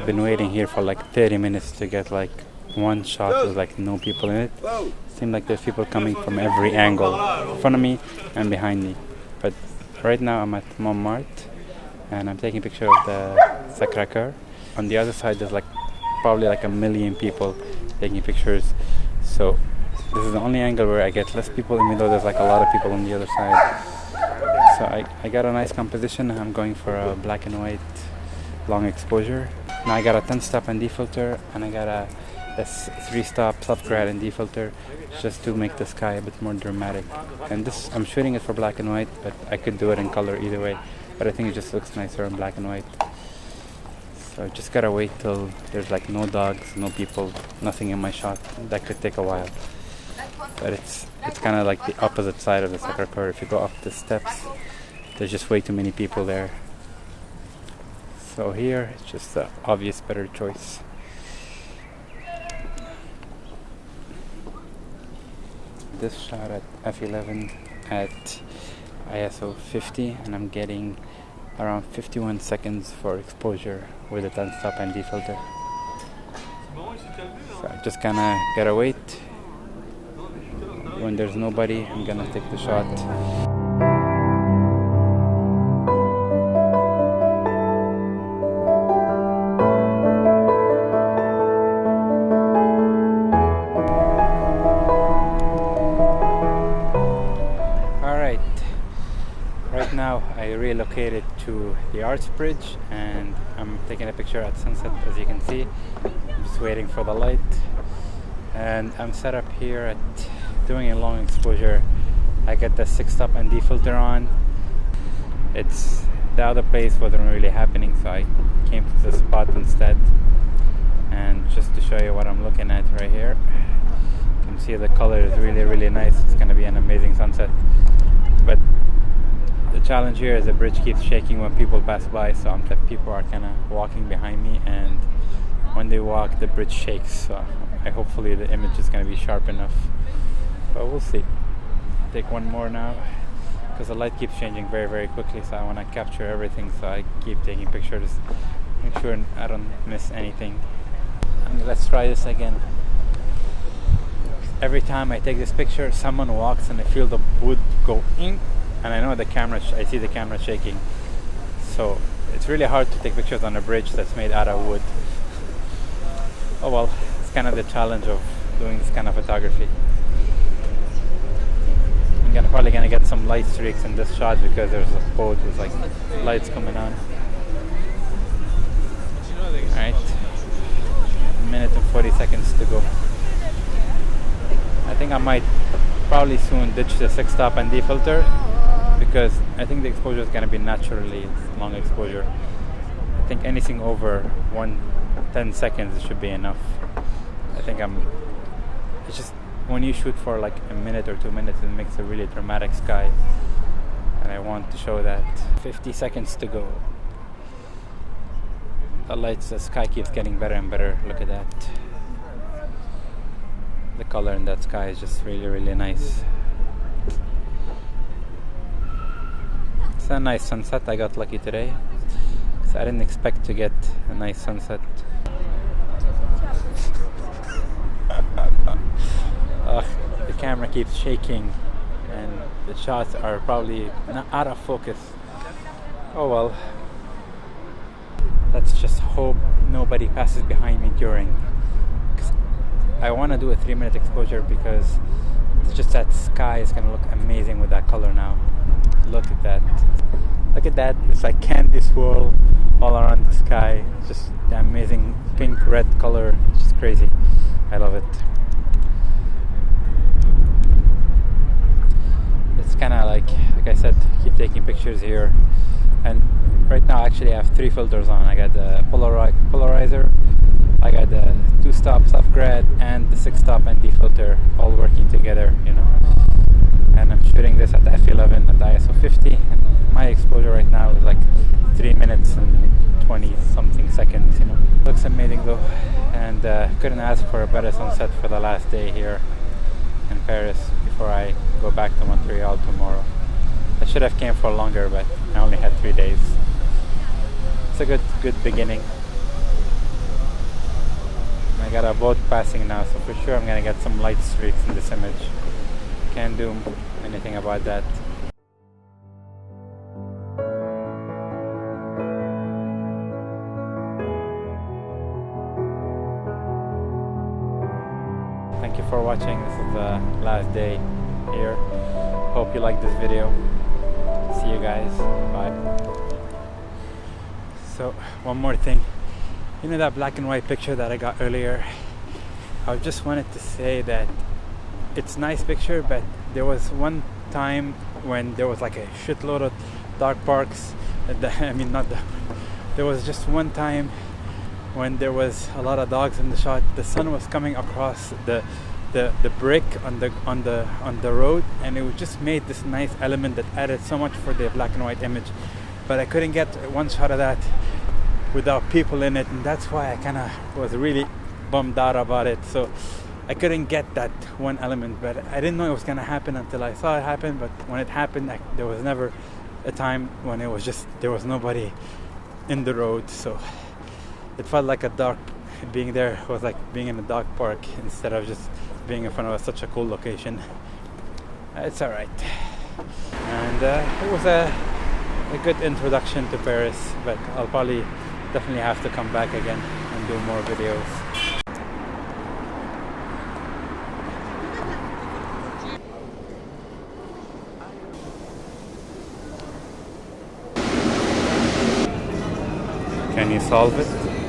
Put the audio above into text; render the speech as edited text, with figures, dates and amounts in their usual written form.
I've been waiting here for like 30 minutes to get like one shot with like no people in it. Seems like there's people coming from every angle, in front of me and behind me. But right now I'm at Montmartre and I'm taking a picture of the Sacré-Cœur. On the other side there's like probably like a million people taking pictures. So this is the only angle where I get less people, even though there's like a lot of people on the other side. So I got a nice composition. I'm going for a black and white long exposure. Now I got a 10-stop ND filter and I got a 3-stop self-grad ND filter just to make the sky a bit more dramatic. And this, I'm shooting it for black and white, but I could do it in color either way. But I think it just looks nicer in black and white. So I just gotta wait till there's like no dogs, no people, nothing in my shot. That could take a while. But it's kind of like the opposite side of the Sacré-Cœur. If you go up the steps, there's just way too many people there. So here, it's just the obvious better choice. This shot at f11 at ISO 50, and I'm getting around 51 seconds for exposure with a 10-stop ND filter. So I just kinda gotta wait. When there's nobody, I'm gonna take the shot. Alright, right now I relocated to the Arts Bridge and I'm taking a picture at sunset, as you can see. I'm just waiting for the light. And I'm set up here at doing a long exposure. I got the 6-stop ND filter on. It's the other place wasn't really happening, so I came to the spot instead. And just to show you what I'm looking at right here, you can see the color is really nice. It's gonna be an amazing sunset. But the challenge here is the bridge keeps shaking when people pass by, so people are kind of walking behind me, and when they walk the bridge shakes. So hopefully the image is going to be sharp enough, but we'll see. Take one more now because the light keeps changing very quickly, so I want to capture everything, so I keep taking pictures, make sure I don't miss anything. And let's try this again. Every time I take this picture, someone walks and I feel the wood go in, and I know the camera I see the camera shaking. So it's really hard to take pictures on a bridge that's made out of wood. Oh well, it's kind of the challenge of doing this kind of photography. I'm probably gonna get some light streaks in this shot because there's a boat with like lights coming on. Alright, 1 minute and 40 seconds to go. I think I might probably soon ditch the 6-stop ND filter because I think the exposure is gonna be naturally long exposure. I think anything over 10 seconds should be enough. I think it's just when you shoot for like a minute or 2 minutes, it makes a really dramatic sky, and I want to show that. 50 seconds to go. The sky keeps getting better and better. Look at that. The color in that sky is just really nice. It's a nice sunset. I got lucky today, so I didn't expect to get a nice sunset. The camera keeps shaking and the shots are probably out of focus. Oh well, let's just hope nobody passes behind me during, because I want to do a 3-minute exposure because it's just that sky is going to look amazing with that color now. Look at that. Look at that. It's like candy swirl all around the sky. It's just the amazing pink red color. It's just crazy. I love it. It's kind of like I said, keep taking pictures here. And right now actually I have 3 filters on. I got the polarizer, I got the 2-stop self-grad, and the 6-stop ND filter all working together, you know. And I'm shooting this at the f11 at the ISO 50, and my exposure right now is like 3 minutes and 20 something seconds, you know. Looks amazing though, and couldn't ask for a better sunset for the last day here in Paris before I go back to Montreal tomorrow. I should have came for longer, but I only had 3 days. It's a good beginning. I got a boat passing now, so for sure I'm gonna get some light streaks in this image. Can't do anything about that. Thank you for watching. This is the last day here. Hope you liked this video. See you guys. Bye. So one more thing. You know that black and white picture that I got earlier? I just wanted to say that it's a nice picture, but there was one time when there was like a shitload of dog parks. There was just one time when there was a lot of dogs in the shot. The sun was coming across the brick on the road, and it just made this nice element that added so much for the black and white image. But I couldn't get one shot of that without people in it, and that's why I kind of was really bummed out about it. So I couldn't get that one element, but I didn't know it was gonna happen until I saw it happen. But when it happened, there was never a time when there was nobody in the road, so it felt like a dog. Being there was like being in a dog park instead of just being in front of such a cool location. It's alright, and it was a good introduction to Paris, but I'll probably definitely have to come back again and do more videos. Can you solve it?